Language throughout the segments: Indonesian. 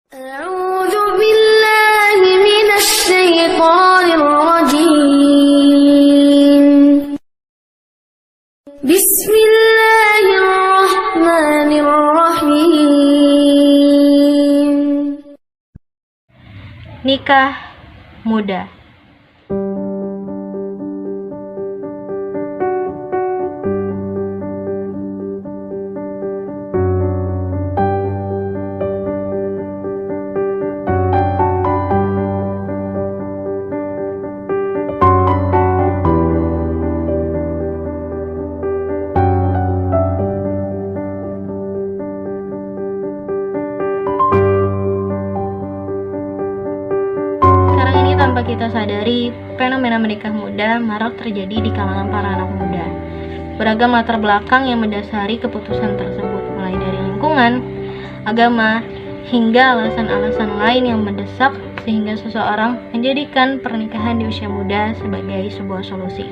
أعوذ بالله من الشيطان الرجيم بسم الله الرحمن الرحيم Nikah muda. Tanpa kita sadari, fenomena menikah muda marak terjadi di kalangan para anak muda. Beragam latar belakang yang mendasari keputusan tersebut, mulai dari lingkungan, agama, hingga alasan-alasan lain yang mendesak sehingga seseorang menjadikan pernikahan di usia muda sebagai sebuah solusi.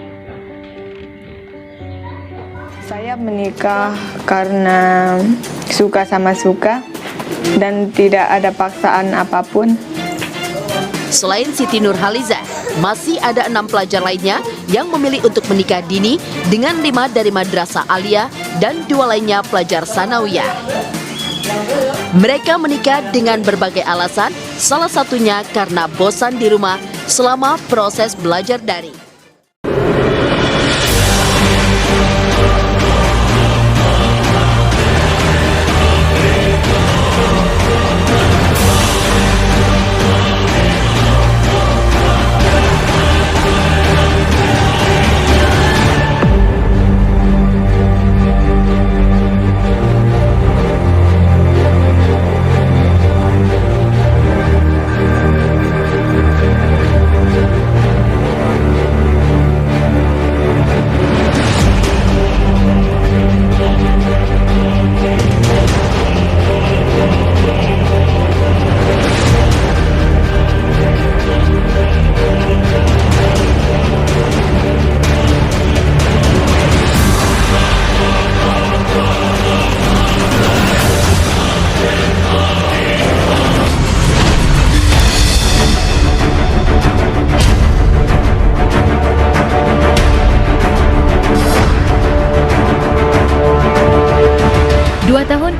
Saya menikah karena suka sama suka dan tidak ada paksaan apapun. Selain Siti Nurhaliza, masih ada 6 pelajar lainnya yang memilih untuk menikah dini dengan 5 dari Madrasah Aliyah dan 2 lainnya pelajar Sanawiyah. Mereka menikah dengan berbagai alasan, salah satunya karena bosan di rumah selama proses belajar daring.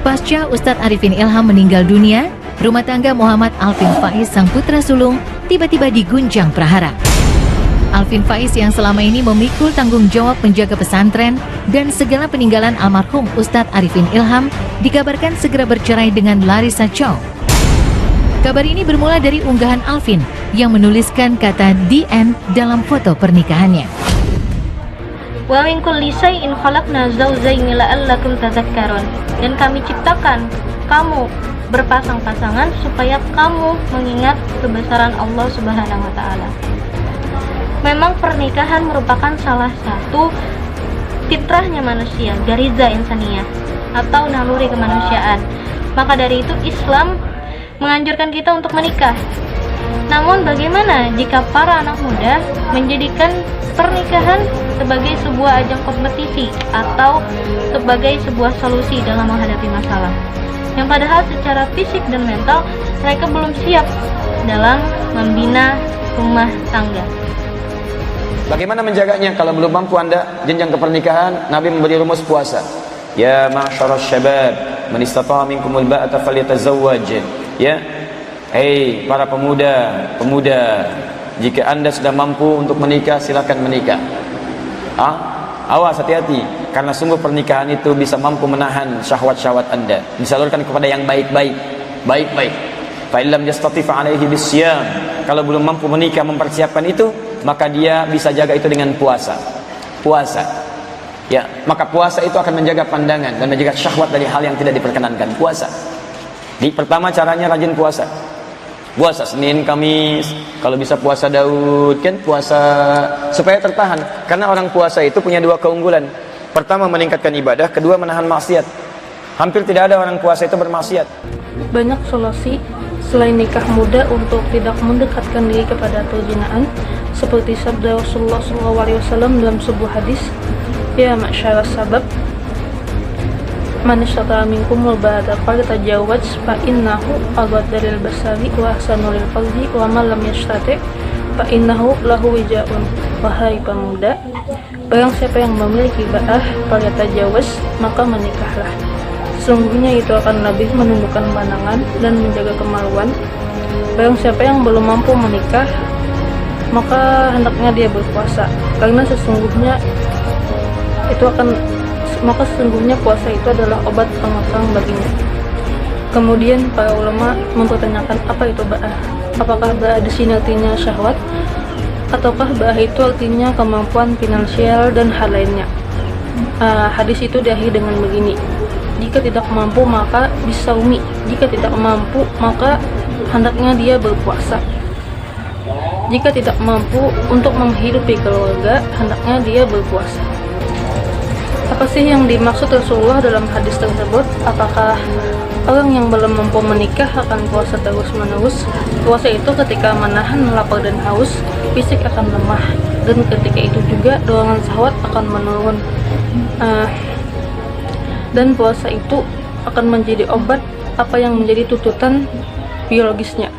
Pasca Ustadz Arifin Ilham meninggal dunia, rumah tangga Muhammad Alvin Faiz sang putra sulung tiba-tiba diguncang prahara. Alvin Faiz yang selama ini memikul tanggung jawab menjaga pesantren dan segala peninggalan almarhum Ustadz Arifin Ilham dikabarkan segera bercerai dengan Larissa Chow. Kabar ini bermula dari unggahan Alvin yang menuliskan kata "the end" dalam foto pernikahannya. Wa min kulli shay'in khalaqna zawjayn la'allakum tadhakkarun. Dan kami ciptakan kamu berpasang-pasangan supaya kamu mengingat kebesaran Allah Subhanahu wa taala. Memang pernikahan merupakan salah satu fitrahnya manusia, gariza insaniyah atau naluri kemanusiaan. Maka dari itu Islam menganjurkan kita untuk menikah. Namun bagaimana jika para anak muda menjadikan pernikahan sebagai sebuah ajang kompetisi atau sebagai sebuah solusi dalam menghadapi masalah yang padahal secara fisik dan mental mereka belum siap dalam membina rumah tangga. Bagaimana menjaganya kalau belum mampu Anda jenjang ke pernikahan? Nabi memberi rumus puasa. Ya ma'syaral syabab, man istata'a minkumul ba'ata falyatazawwaj. Ya, hei para pemuda, jika Anda sudah mampu untuk menikah, silakan menikah. Awas, hati-hati, karena sungguh pernikahan itu bisa mampu menahan syahwat-syahwat Anda, disalurkan kepada yang baik-baik. Fa illam yastati' fa alaihi bisyam. Kalau belum mampu menikah mempersiapkan itu, maka dia bisa jaga itu dengan puasa. Ya, maka puasa itu akan menjaga pandangan dan menjaga syahwat dari hal yang tidak diperkenankan. Puasa. Pertama caranya rajin puasa. Puasa Senin, Kamis, kalau bisa puasa Daud, kan puasa supaya tertahan. Karena orang puasa itu punya 2 keunggulan. Pertama meningkatkan ibadah, kedua menahan maksiat. Hampir tidak ada orang puasa itu bermaksiat. Banyak solusi selain nikah muda untuk tidak mendekatkan diri kepada perzinaan, seperti sabda Rasulullah SAW dalam sebuah hadis, ya ma'syarus sabab, Man istata'a minkumul ba'ata falyatazawwaj fa innahu aghaddu lil basari wa ahsanu lil farji wa man lam yastati' fa innahu lahu wijaun. Wahai pemuda, barang siapa yang memiliki ba'ah falyatazawwaj, maka menikahlah. Sesungguhnya itu akan lebih menundukkan pandangan dan menjaga kemaluan. Barang siapa yang belum mampu menikah, maka hendaknya dia berpuasa, karena sesungguhnya puasa itu adalah obat pengekang baginya. Kemudian para ulama mempertanyakan apa itu ba'ah. Apakah ba'ah di sini artinya syahwat, ataukah ba'ah itu artinya kemampuan finansial dan hal lainnya? Hadis itu diakhiri dengan begini: jika tidak mampu maka bisaumi, jika tidak mampu maka hendaknya dia berpuasa. Jika tidak mampu untuk menghidupi keluarga, hendaknya dia berpuasa. Apa sih yang dimaksud Rasulullah dalam hadis tersebut? Apakah orang yang belum mampu menikah akan puasa terus-menerus? Puasa itu ketika menahan lapar dan haus, fisik akan lemah, dan ketika itu juga dorongan syahwat akan menurun. Dan puasa itu akan menjadi obat apa yang menjadi tuntutan biologisnya.